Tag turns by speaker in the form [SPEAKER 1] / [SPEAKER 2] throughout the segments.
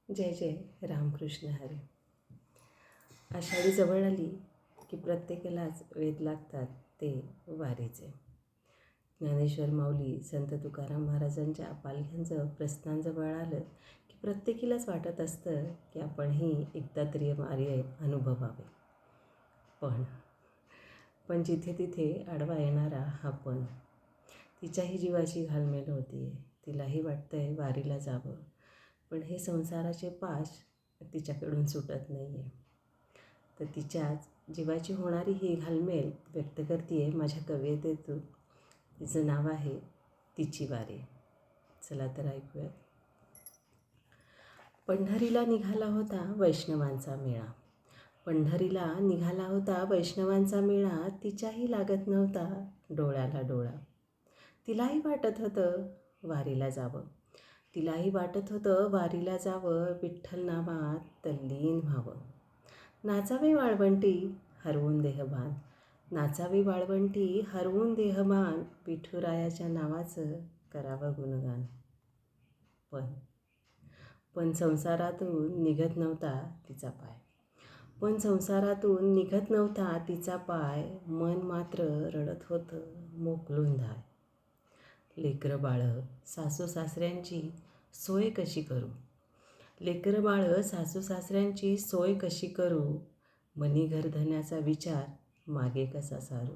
[SPEAKER 1] जय जय रामकृष्ण हरी. आषाढी जवळ आली की प्रत्येकालाच वेध लागतात ते वारीचे. ज्ञानेश्वर माऊली संत तुकाराम महाराजांच्या पालख्यांचं प्रस्थान जवळ आलं की प्रत्येकीलाच वाटत असतं की आपणही एकदा तरी वारी अनुभवावे. पण जिथे तिथे आडवा येणारा हा पण. तिच्याही जीवाची घालमेल होती आहे. तिलाही वाटतं आहे वारीला जावं, पण हे संसाराचे पाश तिच्याकडून सुटत नाही आहे. तर तिच्याच जीवाची होणारी ही घालमेल व्यक्त करते आहे माझ्या कवितेतून. तिचं नाव आहे तिची वारी. चला तर ऐकूया. पंढरीला निघाला होता वैष्णवांचा मेळा. पंढरीला निघाला होता वैष्णवांचा मेळा. तिच्याही लागत नव्हता डोळ्याला डोळा. तिलाही वाटत होतं वारीला जावं. तिलाही वाटत होतं वारीला जावं. विठ्ठल नामात तल्लीन व्हावं. नाचावे वाळवंटी हरवून देहभान. नाचावे वाळवंटी हरवून देहभान. विठुरायाच्या नावाचं करावं गुणगान. पण संसारातून निघत नव्हता तिचा पाय. पण संसारातून निघत नव्हता तिचा पाय. मन मात्र रडत होतं मोकलून धाय. लेकरं बाळं सासू सासऱ्यांची सोय कशी करू. लेकरं बाळं सासू सासऱ्यांची सोय कशी करू. मनी घरधन्याचा विचार मागे कसा सारू.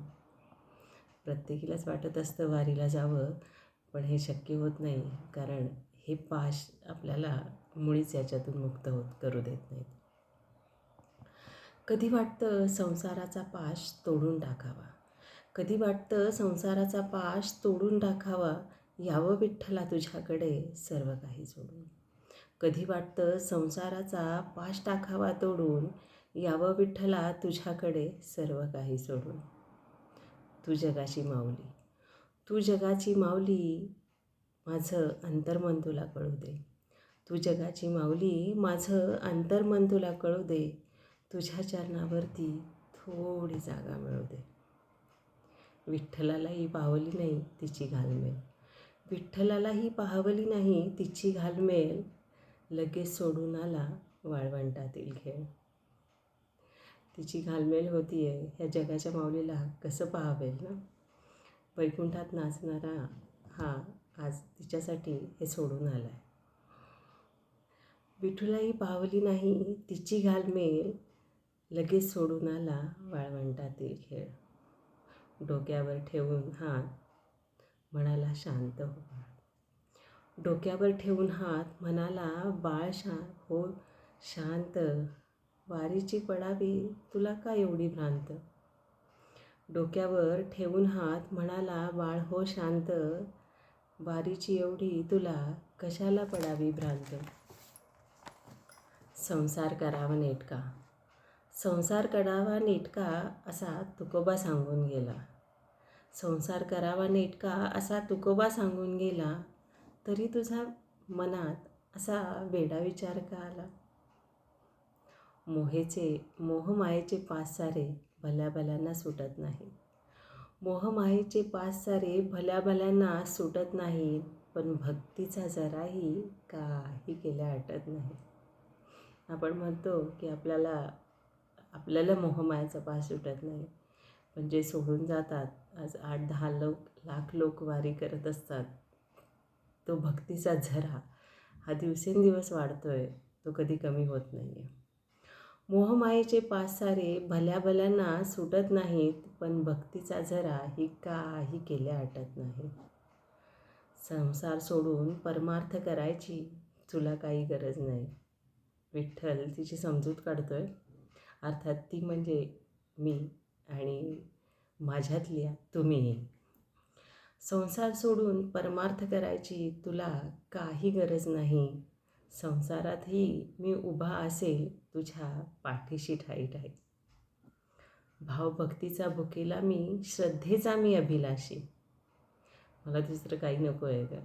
[SPEAKER 1] प्रत्येकीलाच वाटत असतं वारीला जावं, पण हे शक्य होत नाही, कारण हे पाश आपल्याला मुळीच याच्यातून मुक्त करू देत नाहीत. कधी वाटतं संसाराचा पाश तोडून टाकावा. कधी वाटतं संसाराचा पाश तोडून टाकावा. यावं विठ्ठला तुझ्याकडे सर्व काही सोडून. कधी वाटतं संसाराचा पाश टाकावा तोडून. यावं विठ्ठला तुझ्याकडे सर्व काही सोडून. तू जगाची माऊली, तू जगाची माऊली, माझं अंतर्मन तुला कळू दे. तू जगाची माऊली, माझं अंतर्मन तुला कळू दे. तुझ्या चरणावरती थोडी जागा मिळू दे. विठ्ठलालाही पाहवली नाही तिची घालमेल. विठ्ठलालाही पाहवली नाही तिची घालमेल. लगेच सोडून आला वाळवंटातील खेळ. तिची घालमेल होती आहे. ह्या जगाच्या माऊलीला कसं पाहावेल ना. वैकुंठात नाचणारा हा आज तिच्यासाठी हे सोडून आला आहे. विठुलाही पाहवली नाही तिची घालमेल. लगेच सोडून आला वाळवंटातील खेळ. डोक्यावर ठेवून हात म्हणाला शांत हो बाळ. डोक्यावर ठेवून हात म्हणाला बाळ हो शांत. वारीची पडावी तुला का एवढी भ्रांत. डोक्यावर ठेवून हात म्हणाला बाळ हो शांत. वारीची एवढी तुला कशाला पडावी भ्रांत. संसार करावा नेटका, संसार करावा नेटका असा तुकोबा सांगून गेला. संसार करावा नेटका असा तुकोबा सांगून गेला. तरी तुझ्या मनात असा वेडा विचार का आला. मोहमायेचे पास सारे भल्या भल्यांना सुटत नाही. मोहमायेचे पास सारे भल्या भल्यांना सुटत नाही. पण भक्तीचा जराही काही केल्या अटत नाही. आपण म्हणतो की आपल्याला मोहमायाचा पास सुटत नाही, पण जे सोडून जातात, आज 8-10 लाख लोक वारी करत असतात, तो भक्तीचा झरा हा दिवसेंदिवस वाढतो आहे, तो कधी कमी होत नाही आहे. मोहमायेचे पास सारे भल्या भल्यांना सुटत नाहीत, पण भक्तीचा झरा ही काही केल्या अटत नाही. संसार सोडून परमार्थ करायची तुला काही गरज नाही. विठ्ठल तिची समजूत काढतोय, अर्थात ती म्हणजे मी आणि माझ्यातल्या तुम्हीही. संसार सोडून परमार्थ करायची तुला काही गरज नाही. संसारातही मी उभा असेल तुझ्या पाठीशी ठाई ठाई. भावभक्तीचा भुकेला मी, श्रद्धेचा मी अभिलाषी. मला दुसरं काही नको आहे का.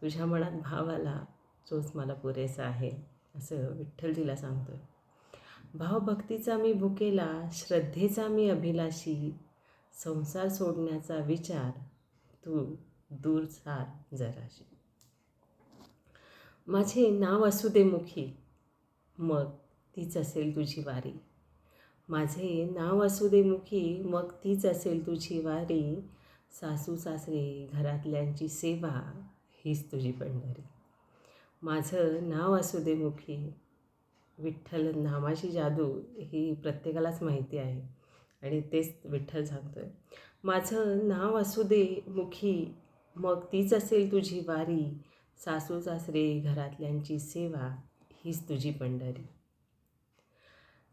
[SPEAKER 1] तुझ्या मनात भाव आला तोच मला पुरेसा आहे, असं विठ्ठल तिला सांगतोय. भावभक्तीचा मी भुकेला, श्रद्धेचा मी अभिलाषी. संसार सोडण्याचा विचार तू दूर सार जराशी. माझे नाव असू दे मुखी, मग तीच असेल तुझी वारी. माझे नाव असू दे मुखी, मग तीच असेल तुझी वारी. सासू सासरे घरातल्यांची सेवा, हीच तुझी पंढरी. माझं नाव असू दे मुखी. विठ्ठल नामाची जादू ही प्रत्येकालाच माहिती आहे आणि तेच विठ्ठल सांगतोय. माझं नाव असू दे मुखी, मग तीच असेल तुझी वारी. सासू सासरे घरातल्यांची सेवा, हीच तुझी पंढरी.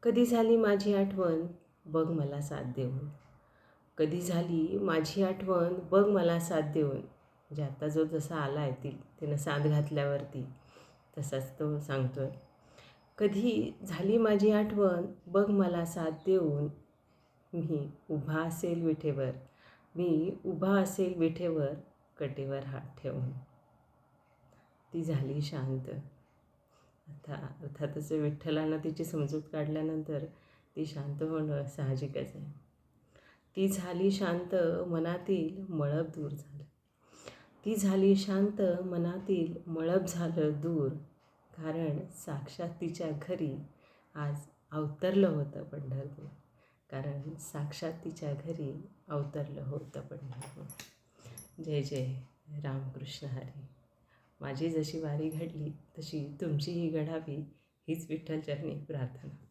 [SPEAKER 1] कधी झाली माझी आठवण, बघ मला साथ देऊन. कधी झाली माझी आठवण, बघ मला साथ देऊन. म्हणजे आता जो जसा आला आहे त्यानं साथ घातल्यावरती तसाच तो सांगतोय. कधी झाली माझी आठवण, बघ मला साथ देऊन. मी उभा असेल विठेवर, मी उभा असेल विठेवर, कटेवर हात ठेवून. ती झाली शांत. अर्थातच विठ्ठलानं तिची समजूत काढल्यानंतर ती शांत होणं साहजिकच आहे. ती झाली शांत, मनातील मळब दूर झालं. ती झाली शांत, मनातील मळब झालं दूर. कारण साक्षात तिच्या घरी आज अवतरलं होतं पंढरपूर. कारण साक्षात तिच्या घरी अवतरलं होतं पंढरपूर. जय जय रामकृष्ण हरी. माझी जशी वारी घडली तशी तुमचीही घडावी, हीच विठ्ठलचरणी प्रार्थना.